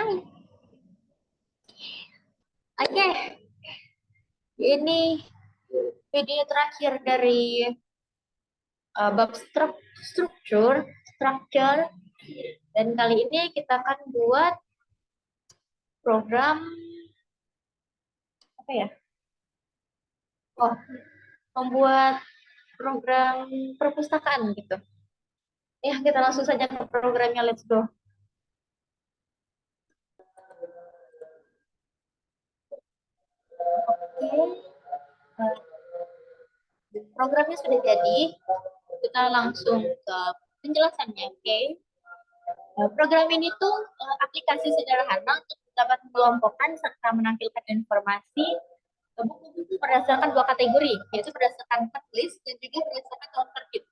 Hai. Oke, ini video terakhir dari bab structure, dan kali ini kita akan buat program apa ya? Oh, membuat program perpustakaan gitu. Ya, kita langsung saja ke programnya. Let's go. Oke, programnya sudah jadi. Kita langsung ke penjelasannya. Oke. Program ini tuh aplikasi sederhana untuk dapat mengelompokkan serta menampilkan informasi buku-buku berdasarkan dua kategori, yaitu berdasarkan list dan juga berdasarkan tahun terbit.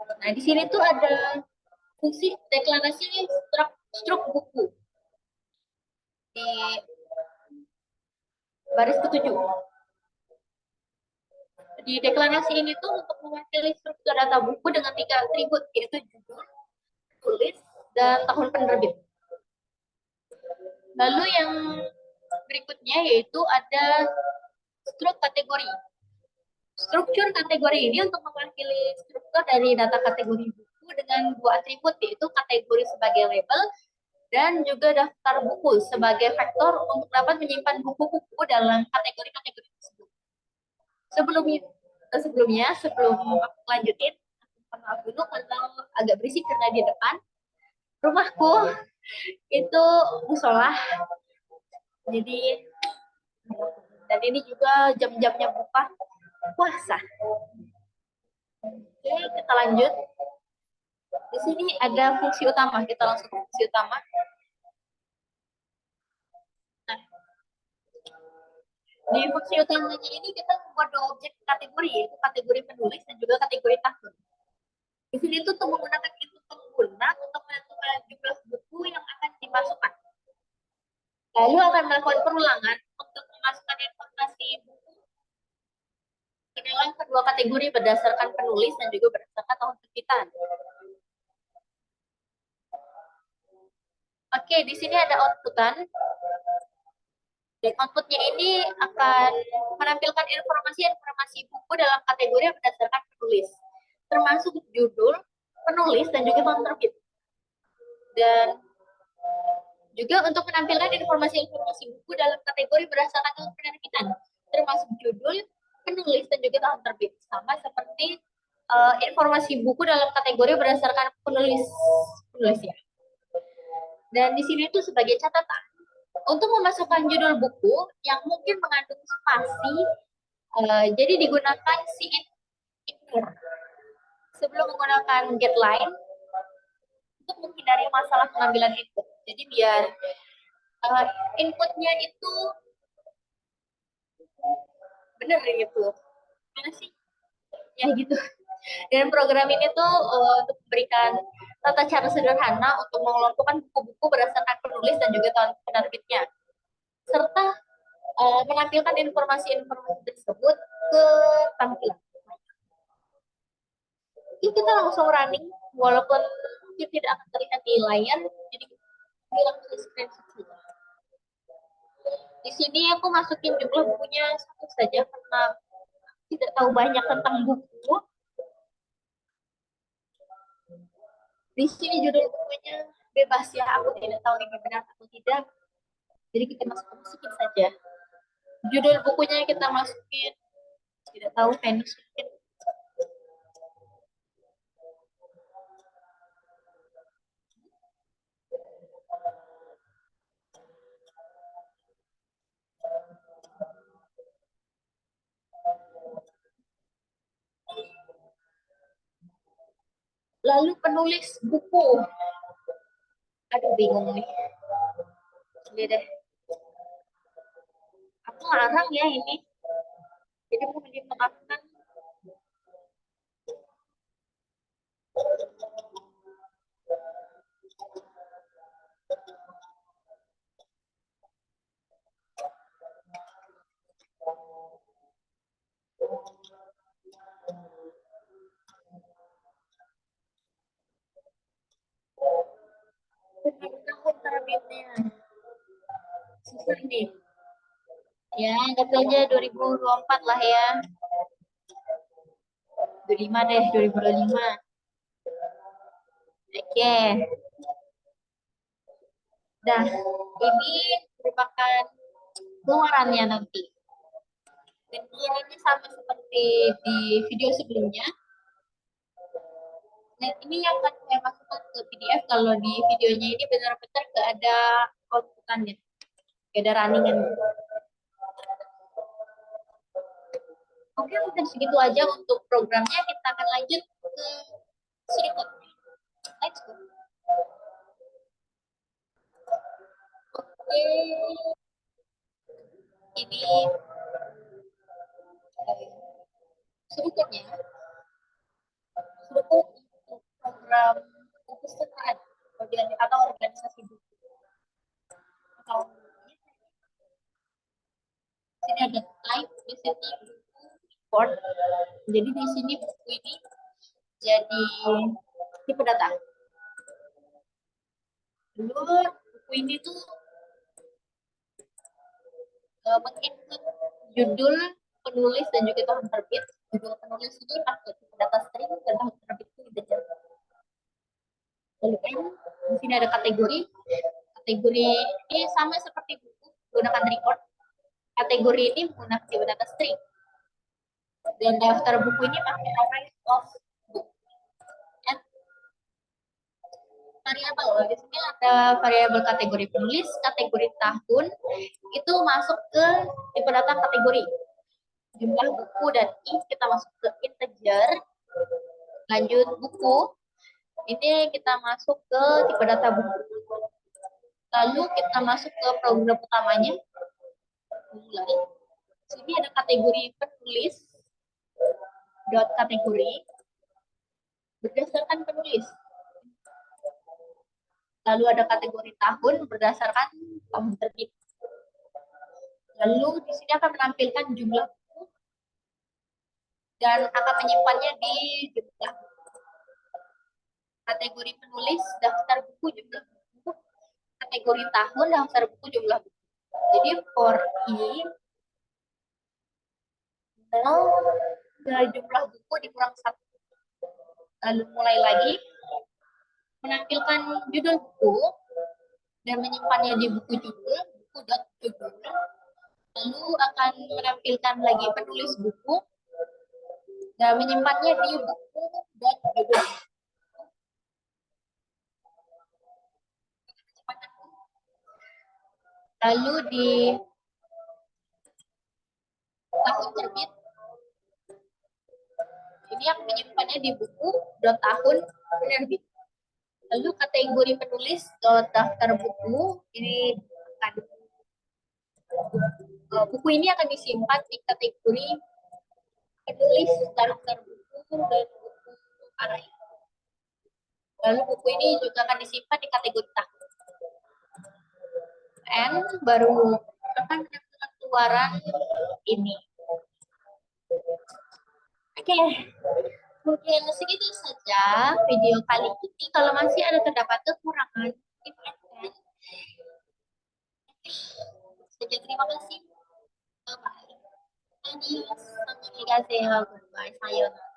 Nah, di sini tuh ada fungsi deklarasi struk buku di baris ketujuh. Di deklarasi ini tuh untuk mewakili struktur data buku dengan 3 atribut, yaitu judul, tulis, dan tahun penerbit. Lalu yang berikutnya yaitu ada struk kategori. Struktur kategori ini untuk mewakili struktur dari data kategori buku dengan 2 atribut, yaitu kategori sebagai label dan juga daftar buku sebagai vektor untuk dapat menyimpan buku-buku dalam kategori-kategori tersebut. Sebelum aku lanjutin, maaf dulu kalau agak berisik karena di depan rumahku itu musola. Jadi dan ini juga jam-jamnya buka puasa. Oke, kita lanjut. Di sini ada fungsi utama. Kita langsung ke fungsi utama. Nah, di fungsi utamanya ini kita membuat 2 objek kategori, yaitu kategori penulis dan juga kategori tahun. Di sini tuh menggunakan input pengguna untuk menentukan jumlah buku yang akan dimasukkan. Lalu akan melakukan perulangan untuk memasukkan informasi buku ke dalam kedua kategori berdasarkan penulis dan juga berdasarkan tahun terbitan. Oke, di sini ada outputan. Dan outputnya ini akan menampilkan informasi buku dalam kategori berdasarkan penulis, termasuk judul, penulis, dan juga tahun terbit. Dan juga untuk menampilkan informasi buku dalam kategori berdasarkan tahun penerbitan, termasuk judul, penulis, dan juga tahun terbit. Sama seperti informasi buku dalam kategori berdasarkan penulis ya. Dan di sini itu sebagai catatan, untuk memasukkan judul buku yang mungkin mengandung spasi, jadi digunakan si input sebelum menggunakan get line untuk menghindari masalah pengambilan input. Jadi biar inputnya itu benar gitu. Mana sih? Ya gitu. Dan program ini tuh untuk memberikan tata cara sederhana untuk mengelompokkan buku-buku berdasarkan penulis dan juga tahun penerbitnya, serta menampilkan informasi-informasi tersebut ke tampilan. Ini kita langsung running, walaupun mungkin tidak akan terlihat di layar, jadi kita langsung screenshot saja. Di sini aku masukin jumlah bukunya satu saja karena tidak tahu banyak tentang buku. Di sini judul bukunya bebas ya, aku tidak tahu ini benar atau tidak. Jadi kita masukin saja. Judul bukunya kita masukin, tidak tahu Venus mungkin. Lalu penulis buku. Aduh bingung nih. Ini deh. Aku larang ya ini. Jadi mohon dimaafkan. Tahun terbitnya Susah nih. Ya, anggap saja 2024 lah ya. 25 deh, 2025. Oke. Nah, ini merupakan keluarannya nanti. Dan ini sama seperti di video sebelumnya. Nah, ini yang akan saya masukkan ke PDF. Kalau di videonya ini benar-benar nggak ada outputannya, nggak ada runningan. Oke, mungkin segitu aja untuk programnya. Kita akan lanjut ke sedikit. Let's go. Oke, ini sedikitnya sedikit untuk program perpustakaan atau organisasi buku. Atau sini ada type, di sini buku import. Jadi di sini buku ini jadi tipe data. Dulu buku ini tuh menginput judul penulis dan juga tahun terbit. Judul penulis itu pakai data string dan tahun terbit itu integer. Lalu di sini ada kategori. Kategori ini sama seperti buku menggunakan record. Kategori ini menggunakan data string. Dan daftar buku ini pakai array of book. And variabel di sini ada variabel kategori penulis, kategori tahun itu masuk ke tipe data kategori. Jumlah buku dan kita masuk ke integer. Lanjut buku, ini kita masuk ke tipe data buku. Lalu kita masuk ke program utamanya. Mulai. Sini ada kategori penulis dot kategori berdasarkan penulis. Lalu ada kategori tahun berdasarkan tahun terbit. Lalu di sini akan menampilkan jumlah buku dan akan menyimpannya di jumlah kategori penulis daftar buku jumlah buku, kategori tahun daftar buku jumlah buku. Jadi for i 0 dari jumlah buku dikurang 1. Lalu mulai lagi menampilkan judul buku dan menyimpannya di buku judul, buku.judul. Lalu akan menampilkan lagi penulis buku dan menyimpannya di buku.judul. Lalu di tahun terbit, ini akan menyimpannya di buku tahun penerbit. Lalu kategori penulis daftar buku ini akan buku ini akan disimpan di kategori penulis daftar buku dan buku array. Lalu buku ini juga akan disimpan di kategori tahun. And baru akan mendapatkan keluaran ini. Oke, mungkin segitu saja video kali ini. Kalau masih ada terdapat kekurangan, saja terima kasih. Bye. Adios. Sampai jumpa. Goodbye. Sayonara.